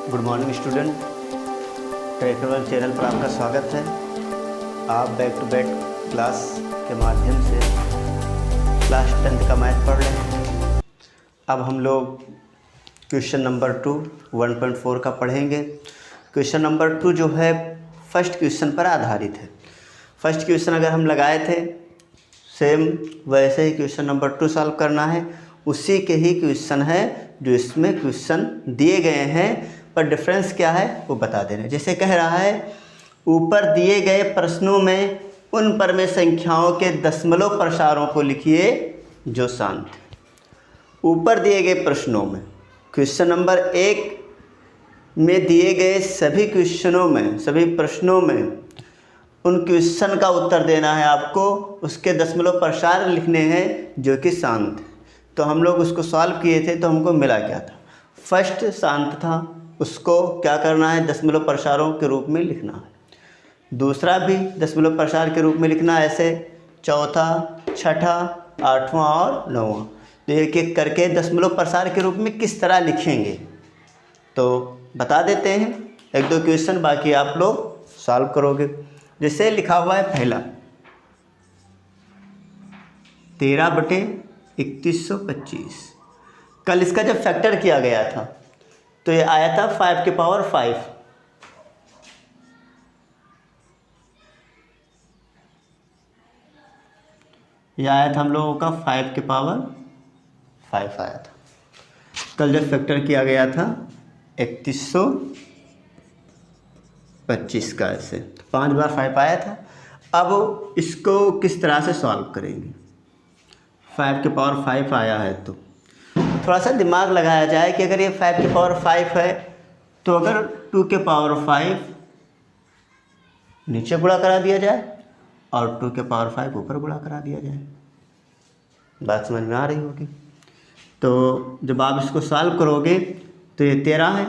Good morning student, tracker channel पर आपका स्वागत है। आप बैक टू बैक क्लास के माध्यम से क्लास 10th का मैथ पढ़ रहे हैं। अब हम लोग क्वेश्चन नंबर 2 1.4 का पढ़ेंगे। क्वेश्चन नंबर 2 जो है फर्स्ट क्वेश्चन पर आधारित है। फर्स्ट क्वेश्चन अगर हम लगाए थे सेम वैसे ही क्वेश्चन नंबर 2 सॉल्व करना है। उसी के ही क्वेश्चन है जो इसमें क्वेश्चन दिए गए हैं, पर डिफरेंस क्या है वो बता दे रहे हैं। जैसे कह रहा है ऊपर दिए गए प्रश्नों में उन परमेय संख्याओं के दशमलव प्रसारों को लिखिए जो शांत है। ऊपर दिए गए प्रश्नों में क्वेश्चन नंबर 1 में दिए गए सभी क्वेश्चनों में, सभी प्रश्नों में उन क्वेश्चन का उत्तर देना है आपको, उसके दशमलव प्रसार लिखने हैं जो कि शांत है। तो हम लोग उसको सॉल्व किए थे तो हमको मिला क्या था, फर्स्ट शांत था, उसको क्या करना है दशमलव प्रसारों के रूप में लिखना है। दूसरा भी दशमलव प्रसार के रूप में लिखना है, ऐसे चौथा, छठा, आठवां और नौवां। तो एक एक करके दशमलव प्रसार के रूप में किस तरह लिखेंगे तो बता देते हैं। एक दो क्वेश्चन बाकी आप लोग सॉल्व करोगे। जैसे लिखा हुआ है पहला 13/3125। कल इसका जब फैक्टर किया गया था तो ये आया था 5 के पावर 5। यह आया था हम लोगों का 5 के पावर 5 आया था कल जब फैक्टर किया गया था 3125 का। ऐसे 5 बार 5 आया था। अब इसको किस तरह से सॉल्व करेंगे। 5 के पावर 5 आया है तो थोड़ा सा दिमाग लगाया जाए कि अगर ये 5 के पावर 5 है तो अगर 2 के पावर 5 नीचे गुणा करा दिया जाए और 2 के पावर 5 ऊपर गुणा करा दिया जाए। बात समझ में आ रही होगी। तो जब आप इसको सॉल्व करोगे तो ये 13 है।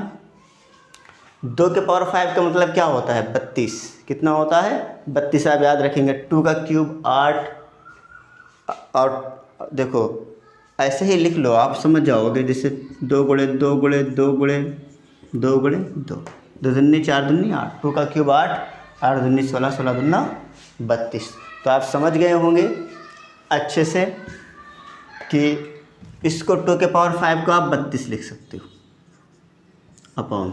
2 के पावर 5 का मतलब क्या होता है 32। कितना होता है 32। आप याद रखेंगे 2 का क्यूब 8। और देखो ऐसे ही लिख लो, आप समझ जाओगे। जैसे 2 गुणे 2 गुणे 2 गुणे 2 गुणे 2, 2 दूनी 4 दूनी 8, 2 का क्यूब 8, 8 दूनी 16, 16 दूना 32। तो आप समझ गए होंगे अच्छे से कि इसको 2 के पावर 5 को आप 32 लिख सकते हो अपॉन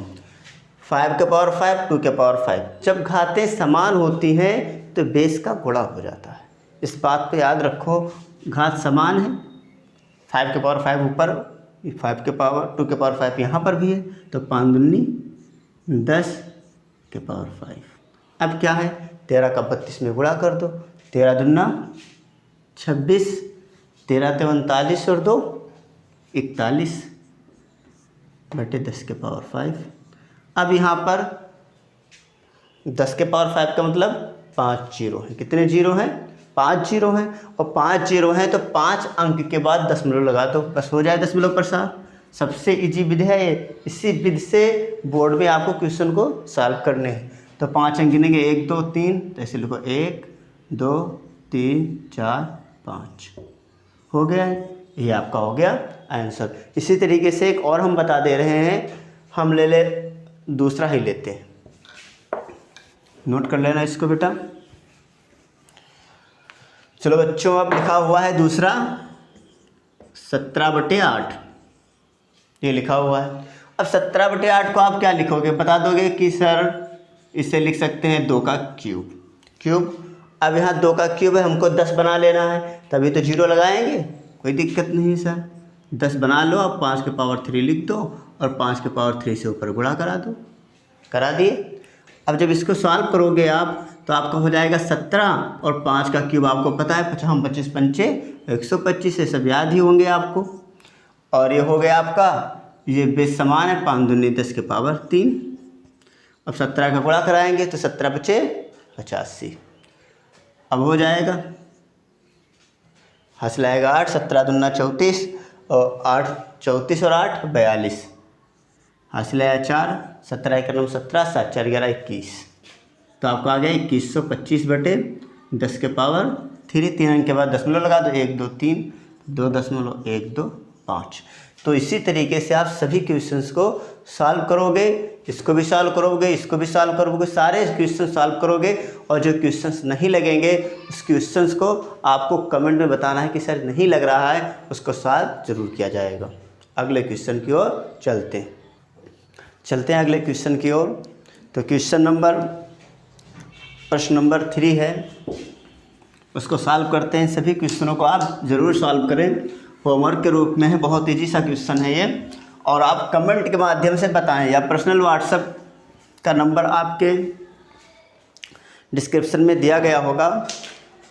5 के पावर 5, 2 के पावर 5। जब घातें समान होती हैं तो बेस का गुणा हो जाता है। इस बात को याद रखो, घात समान है, 5 के पावर 5 ऊपर, 5 के पावर 2 के पावर 5 यहाँ पर भी है, तो 5 दूनी 10 के पावर 5। अब क्या है 13 का 32 में गुणा कर दो, 13 दूना 26, 13 ते 39 और 2 41 बटे 10 के पावर 5। अब यहाँ पर 10 के पावर 5 का मतलब 5 जीरो है। कितने जीरो हैं 5 जीरो हैं। और 5 जीरो हैं तो 5 अंक के बाद दशमलव लगा दो, बस हो जाए दशमलव प्रसार। सबसे इजी विधि है ये। इसी विधि से बोर्ड में आपको क्वेश्चन को सॉल्व करने हैं। तो 5 अंक गिनेंगे 1 2 3, तो ऐसे लिखो 1 2 3 4 5 हो गया है। ये आपका हो गया आंसर। इसी तरीके से एक और हम बता दे रहे हैं, हम ले दूसरा ही लेते हैं। नोट कर लेना इसको बेटा। चलो बच्चों, अब लिखा हुआ है दूसरा 17/8। ये लिखा हुआ है। अब 17/8 को आप क्या लिखोगे, बता दोगे कि सर इसे लिख सकते हैं 2 का क्यूब। अब यहाँ 2 का क्यूब है, हमको 10 बना लेना है, तभी तो जीरो लगाएंगे, कोई दिक्कत नहीं सर। 10 बना लो, अब 5 के पावर 3 लिख दो और 5 के पावर 3 से ऊपर गुणा करा दो। करा दिए। अब जब इसको सॉल्व करोगे आप तो आपका हो जाएगा 17 और 5 का क्यूब आपको पता है 50 25 पंचे 125 है, सब याद ही होंगे आपको। और ये हो गया आपका, ये बेस समान है, 5 दूनी 10 के पावर 3। अब 17 का गुणा कराएंगे तो 17 बचे 85। अब हो जाएगा, हंस लाएगा 8, 17 दूना 34 और 8 34 और 8 42, हासिल आया 4, 17 1 9 17, 7 4 11 21। तो आपको आ गया 2125 बटे 10 के पावर 3। 3 अंक के बाद दशमलव लगा दो, 1 2 3, 2.125। तो इसी तरीके से आप सभी क्वेश्चंस को सॉल्व करोगे, इसको भी सॉल्व करोगे, इसको भी सॉल्व करोगे, सारे क्वेश्चन सॉल्व करोगे। और जो क्वेश्चंस नहीं लगेंगे उस क्वेश्चंस को आपको कमेंट में बताना है कि सर नहीं लग रहा है, उसको सॉल्व जरूर किया जाएगा। अगले क्वेश्चन की ओर चलते हैं अगले क्वेश्चन की ओर। तो प्रश्न नंबर 3 है, उसको सॉल्व करते हैं। सभी क्वेश्चनों को आप ज़रूर सॉल्व करें, होमवर्क के रूप में है, बहुत ईजी सा क्वेश्चन है ये। और आप कमेंट के माध्यम से बताएं या पर्सनल व्हाट्सएप का नंबर आपके डिस्क्रिप्शन में दिया गया होगा,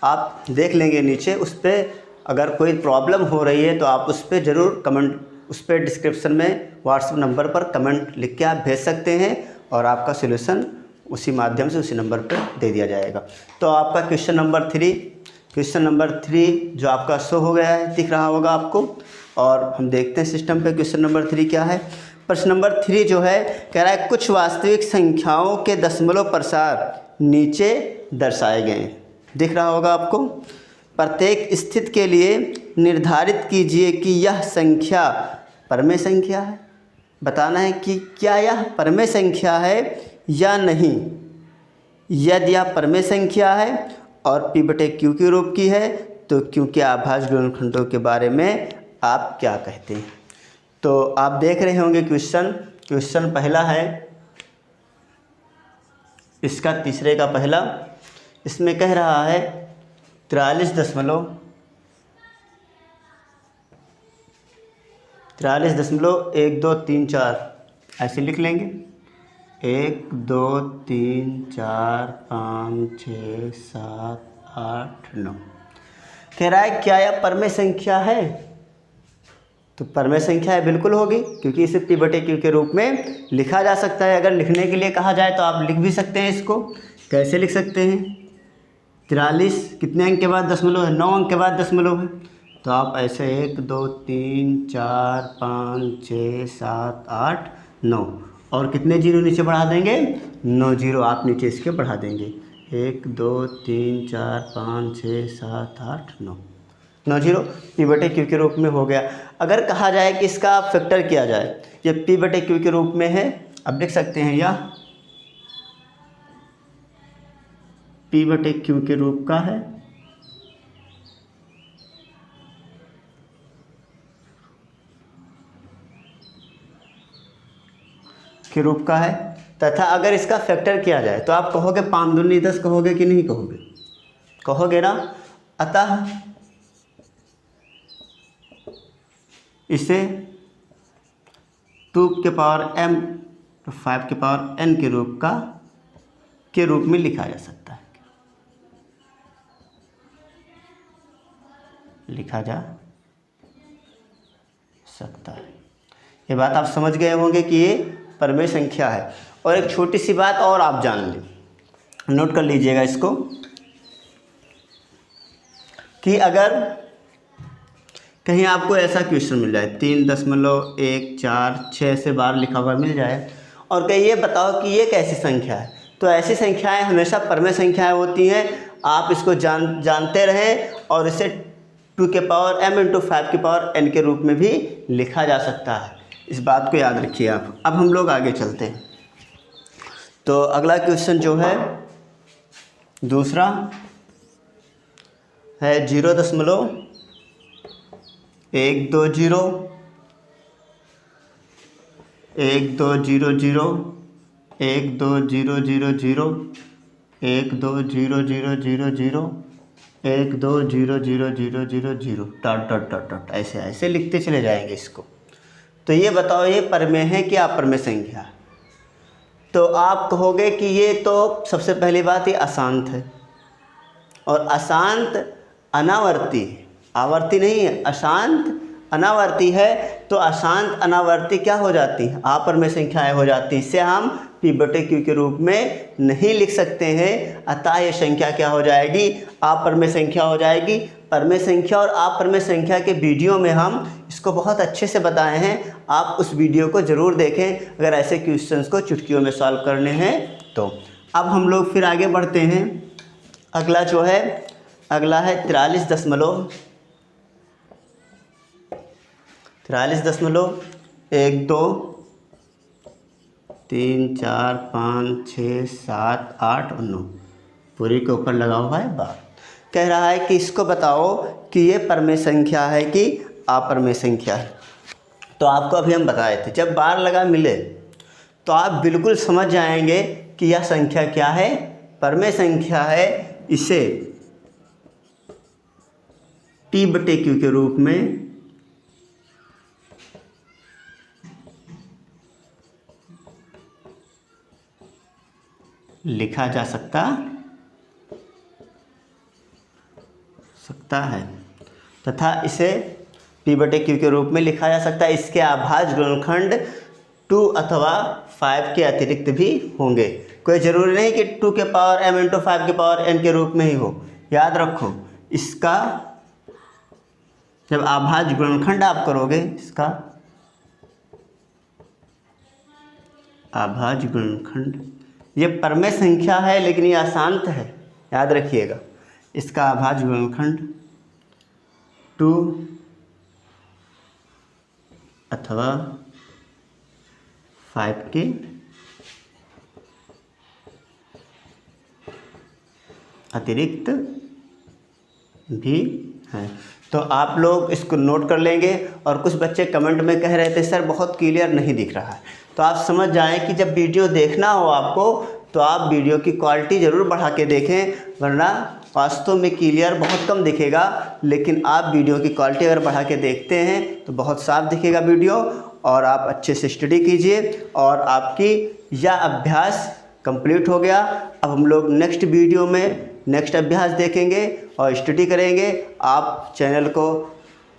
आप देख लेंगे नीचे। उस पर अगर कोई प्रॉब्लम हो रही है तो आप उस पर ज़रूर कमेंट, उस पर डिस्क्रिप्शन में व्हाट्सएप नंबर पर कमेंट लिख के आप भेज सकते हैं और आपका सॉल्यूशन उसी माध्यम से उसी नंबर पर दे दिया जाएगा। तो आपका क्वेश्चन नंबर 3 जो आपका शो हो गया है, दिख रहा होगा आपको। और हम देखते हैं सिस्टम पे क्वेश्चन नंबर 3 क्या है। प्रश्न नंबर 3 जो है कह रहा है कुछ वास्तविक संख्याओं के दशमलव प्रसार नीचे दर्शाए गए हैं, दिख रहा होगा आपको। प्रत्येक स्थिति के लिए निर्धारित कीजिए कि यह संख्या परमेय संख्या है। बताना है कि क्या यह परमेय संख्या है या नहीं। यदि यह परमेय संख्या है और P/Q के रूप की है तो Q के अभाज्य गुणनखंडों के बारे में आप क्या कहते हैं। तो आप देख रहे होंगे क्वेश्चन पहला है इसका, तीसरे का पहला। इसमें कह रहा है 43.1234 ऐसे लिख लेंगे। 1 2 3 4 5 6 7 8 9। कह रहा है क्या यह परमेय संख्या है। तो परमेय संख्या है, बिल्कुल होगी, क्योंकि इसे P/Q के रूप में लिखा जा सकता है। अगर लिखने के लिए कहा जाए तो आप लिख भी सकते हैं। इसको कैसे लिख सकते हैं। 43 कितने अंक के बाद दशमलव है, 9 अंक के बाद दशमलव है। तो आप ऐसे 1 2 3 4 5 6 7 8 9 और कितने जीरो नीचे बढ़ा देंगे, 9 जीरो आप नीचे इसके बढ़ा देंगे। 1 2 3 4 5 6 7 8 9 जीरो P/Q के रूप में हो गया। अगर कहा जाए कि इसका आप फैक्टर किया जाए, ये P/Q के रूप में है, अब लिख सकते हैं यह P/Q के रूप का है। तथा अगर इसका फैक्टर किया जाए तो आप कहोगे 5 दूनी 10 कहोगे कि नहीं कहोगे, कहोगे ना। अतः इसे 2 के पावर m तो 5 के पावर n के रूप में लिखा जा सकता है, ये बात आप समझ गए होंगे कि ये परमेय संख्या है। और एक छोटी सी बात और आप जान लें, नोट कर लीजिएगा इसको, कि अगर कहीं आपको ऐसा क्वेश्चन मिल जाए 3.146 से बार लिखा हुआ मिल जाए और कहीं ये बताओ कि ये कैसी संख्या है, तो ऐसी संख्याएं हमेशा परमेय संख्याएं होती हैं। आप इसको जानते रहें और इसे 2 के पावर m × 5 के पावर n के रूप में भी लिखा जा सकता है। इस बात को याद रखिए आप। अब हम लोग आगे चलते हैं। तो अगला क्वेश्चन जो है दूसरा है 0.120 12000 12000 12000 डॉट ऐसे लिखते चले जाएंगे इसको। तो ये बताओ ये परमेय है कि अपरमेय संख्या। तो आप कहोगे कि ये तो सबसे पहली बात ये अशांत है, और अशांत अनावर्ती है, आवर्ती नहीं है, अशांत अनावर्ती है। तो अशांत अनावर्ती क्या हो जाती है, अपरमेय संख्याएं हो जाती हैं। इसे हम P/Q के रूप में नहीं लिख सकते हैं। अतः ये संख्या क्या हो जाएगी, अपरमेय संख्या हो जाएगी। परमेय संख्या और अपरमेय संख्या के वीडियो में हम इसको बहुत अच्छे से बताए हैं, आप उस वीडियो को ज़रूर देखें अगर ऐसे क्वेश्चंस को चुटकियों में सॉल्व करने हैं तो। अब हम लोग फिर आगे बढ़ते हैं। अगला जो है 43.12345678 और 9 पूरी के ऊपर लगा हुआ है बार। कह रहा है कि इसको बताओ कि ये परमेय संख्या है कि अपरमेय संख्या है। तो आपको अभी हम बताए थे, जब बार लगा मिले तो आप बिल्कुल समझ जाएंगे कि यह संख्या क्या है, परमेय संख्या है। इसे T/Q के रूप में लिखा जा सकता है तथा इसे P/Q के रूप में लिखा जा सकता है। इसके अभाज्य गुणनखंड 2 अथवा 5 के अतिरिक्त भी होंगे। कोई ज़रूरी नहीं कि 2 के पावर m × 5 के पावर n के रूप में ही हो। याद रखो, इसका जब अभाज्य गुणनखंड आप करोगे, इसका अभाज्य गुणनखंड, ये परमेय संख्या है लेकिन ये अशांत है, याद रखिएगा। इसका अभाज्य गुणनखंड 2 अथवा 5 के अतिरिक्त भी हैं। तो आप लोग इसको नोट कर लेंगे। और कुछ बच्चे कमेंट में कह रहे थे सर बहुत क्लियर नहीं दिख रहा है, तो आप समझ जाएं कि जब वीडियो देखना हो आपको तो आप वीडियो की क्वालिटी ज़रूर बढ़ा के देखें, वरना वास्तव में क्लियर बहुत कम दिखेगा। लेकिन आप वीडियो की क्वालिटी अगर बढ़ा के देखते हैं तो बहुत साफ दिखेगा वीडियो, और आप अच्छे से स्टडी कीजिए। और आपकी यह अभ्यास कंप्लीट हो गया। अब हम लोग नेक्स्ट वीडियो में नेक्स्ट अभ्यास देखेंगे और स्टडी करेंगे। आप चैनल को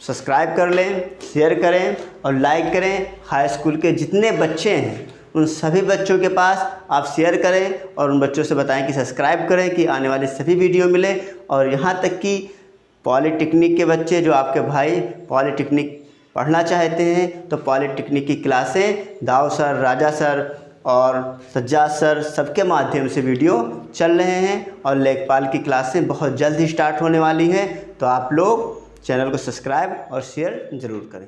सब्सक्राइब कर लें, शेयर करें और लाइक करें। हाई स्कूल के जितने बच्चे हैं उन सभी बच्चों के पास आप शेयर करें और उन बच्चों से बताएं कि सब्सक्राइब करें कि आने वाली सभी वीडियो मिले। और यहाँ तक कि पॉलीटेक्निक के बच्चे, जो आपके भाई पॉलीटेक्निक पढ़ना चाहते हैं, तो पॉलीटेक्निक की क्लासें दाऊ सर, राजा सर और सज्जाद सर सबके माध्यम से वीडियो चल रहे हैं। और लेखपाल की क्लासें बहुत जल्द ही स्टार्ट होने वाली हैं। तो आप लोग चैनल को सब्सक्राइब और शेयर ज़रूर करें।